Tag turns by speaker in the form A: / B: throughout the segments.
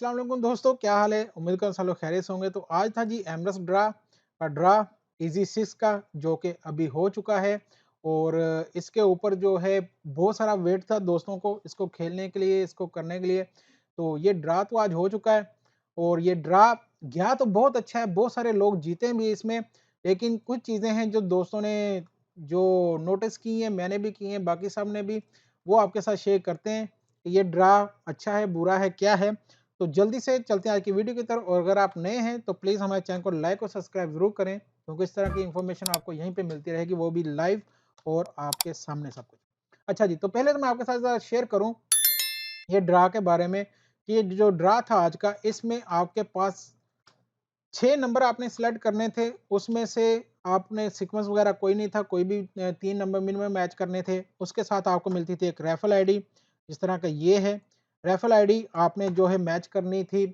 A: अस्सलाम वालेकुम दोस्तों, क्या हाल है। उम्मीद करता हूं सब लोग खैरियत से होंगे। तो आज था जी एमरस ड्रा का ड्रा इजी 6 का, जो कि अभी हो चुका है। और इसके ऊपर जो है बहुत सारा वेट था दोस्तों को इसको खेलने के लिए, इसको करने के लिए। तो ये ड्रा तो आज हो चुका है और ये ड्रा गया तो बहुत अच्छा है, बहुत सारे लोग जीते भी इसमें। लेकिन कुछ चीज़ें हैं जो दोस्तों ने जो नोटिस की हैं, मैंने भी की हैं, बाकी सब ने भी, वो आपके साथ शेयर करते हैं कि ये ड्रा अच्छा है, बुरा है, क्या है। तो जल्दी से चलते हैं आज की वीडियो की तरफ। और अगर आप नए हैं तो प्लीज़ हमारे चैनल को लाइक और सब्सक्राइब ज़रूर करें, क्योंकि इस तरह की इन्फॉर्मेशन आपको यहीं पे मिलती रहेगी, वो भी लाइव और आपके सामने सब कुछ। अच्छा जी, तो पहले तो मैं आपके साथ ज़रा शेयर करूँ ये ड्रा के बारे में कि ये जो ड्रा था आज का, इसमें आपके पास 6 नंबर आपने सेलेक्ट करने थे। उसमें से आपने सीक्वेंस वगैरह कोई नहीं था, कोई भी 3 नंबर मिनिमम मैच करने थे। उसके साथ आपको मिलती थी एक रेफल आईडी, जिस तरह का ये है। रेफल आईडी आपने जो है मैच करनी थी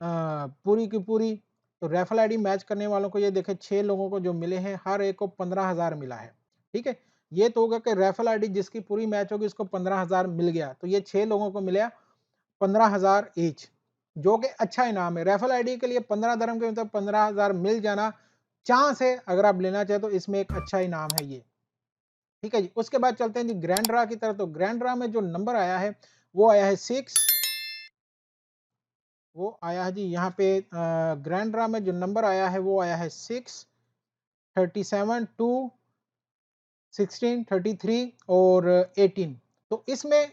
A: पूरी की पूरी। तो रेफल आईडी मैच करने वालों को ये देखें 6 लोगों को जो मिले हैं, हर एक को 15,000 मिला है। ठीक है? ये तो होगा कि रेफल आईडी जिसकी पूरी मैच होगी उसको 15,000 मिल गया। तो ये 6 लोगों को मिला 15,000 ईच, जो कि अच्छा इनाम है। रेफल आईडी के लिए 15 dirham के मतलब 15,000 मिल जाना चांस है, अगर आप लेना चाहें तो इसमें एक अच्छा इनाम है ये। ठीक है जी। उसके बाद चलते हैं जी ग्रैंड ड्रा की तरफ। तो ग्रैंड ड्रा में जो नंबर आया है वो आया है 6। वो आया है जी यहाँ पे ग्रैंड ड्रा में जो नंबर आया है वो आया है 6, 37, 2, 16, 33 और 18। तो इसमें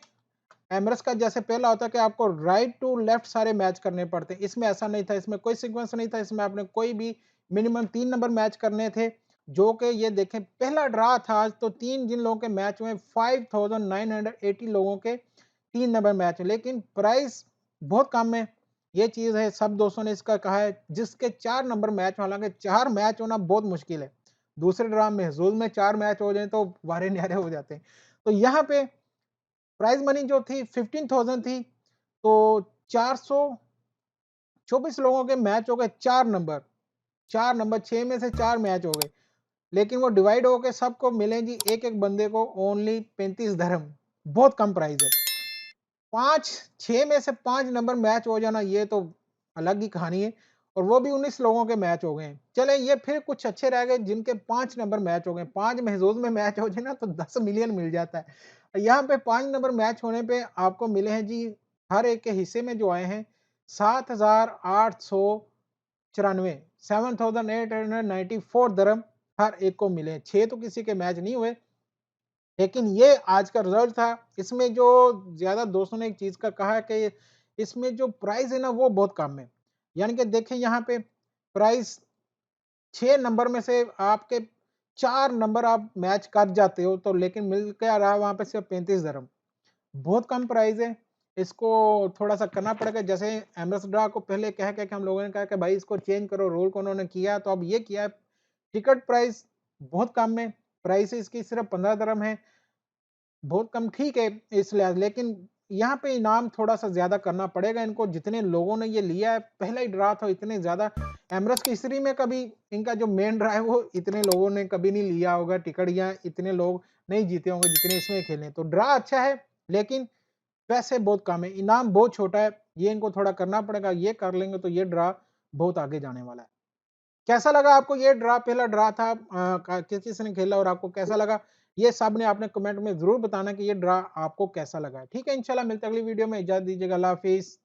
A: एमरस का जैसे पहला होता है कि आपको राइट टू लेफ्ट सारे मैच करने पड़ते हैं, इसमें ऐसा नहीं था। इसमें कोई सीक्वेंस नहीं था, इसमें आपने कोई भी मिनिमम 3 नंबर मैच करने थे। जो कि ये देखें पहला ड्रा था आज, तो 3 जिन लोगों के मैच हुए 5980 लोगों के 3 नंबर मैच, लेकिन प्राइस बहुत कम है। ये चीज़ है, सब दोस्तों ने इसका कहा है जिसके 4 नंबर मैच, हालांकि 4 मैच होना बहुत मुश्किल है। दूसरे ड्रा महजूज में 4 मैच हो जाए तो वारे न्यारे हो जाते हैं। तो यहाँ पे प्राइज मनी जो थी 15,000 थी। तो 424 लोगों के मैच हो गए, 4 नंबर 6 में से 4 मैच हो गए। लेकिन वो डिवाइड होके सबको मिले जी एक एक बंदे को ओनली 35 धर्म, बहुत कम प्राइस है। 6 में से 5 नंबर मैच हो जाना ये तो अलग ही कहानी है। और वो भी 19 लोगों के मैच हो गए हैं। चले ये फिर कुछ अच्छे रह गए जिनके 5 नंबर मैच हो गए। 5 महजूज में मैच हो जाए ना तो 10 मिलियन मिल जाता है। यहाँ पे 5 नंबर मैच होने पे आपको मिले हैं जी, हर एक के हिस्से में जो आए हैं 7,894, 7,894 दरम हर एक को मिले। 6 तो किसी के मैच नहीं हुए, लेकिन ये आज का रिजल्ट था। इसमें जो ज़्यादा दोस्तों ने एक चीज़ का कहा है कि इसमें जो प्राइस है ना वो बहुत कम है। यानी कि देखें यहाँ पे प्राइस 6 नंबर में से आपके 4 नंबर आप मैच कर जाते हो, तो लेकिन मिल क्या रहा वहाँ पे सिर्फ 35 दरम। बहुत कम प्राइस है। इसको थोड़ा-सा करना पड़ेगा। जैसे एमएस ड्रा को पहले कह के हम लोगों ने कहा कि भाई इसको चेंज करो, रूल को उन्होंने किया तो अब ये किया है। टिकट प्राइस बहुत कम है, प्राइस इसकी सिर्फ 15 दरम है। बहुत कम ठीक है इस लिहाज, लेकिन यहाँ पे इनाम थोड़ा-सा ज़्यादा करना पड़ेगा इनको। जितने लोगों ने ये लिया है, पहला ही ड्रा था, इतने ज़्यादा एमरस की हिस्ट्री में कभी इनका जो मेन ड्रा है वो इतने लोगों ने कभी नहीं लिया होगा टिकट, या इतने लोग नहीं जीते होंगे जितने इसमें खेले। तो ड्रा अच्छा है, लेकिन पैसे बहुत कम है, इनाम बहुत छोटा है। ये इनको थोड़ा करना पड़ेगा, ये कर लेंगे तो ये ड्रा बहुत आगे जाने वाला है। कैसा लगा आपको ये ड्रा? पहला ड्रा था किस ने खेला और आपको कैसा लगा? ये सब ने आपने कमेंट में ज़रूर बताना कि ये ड्रा आपको कैसा लगा है। ठीक है, इंशाल्लाह मिलते हैं अगली वीडियो में, इजाज़त दीजिएगा। अल्लाह हाफ़िज़।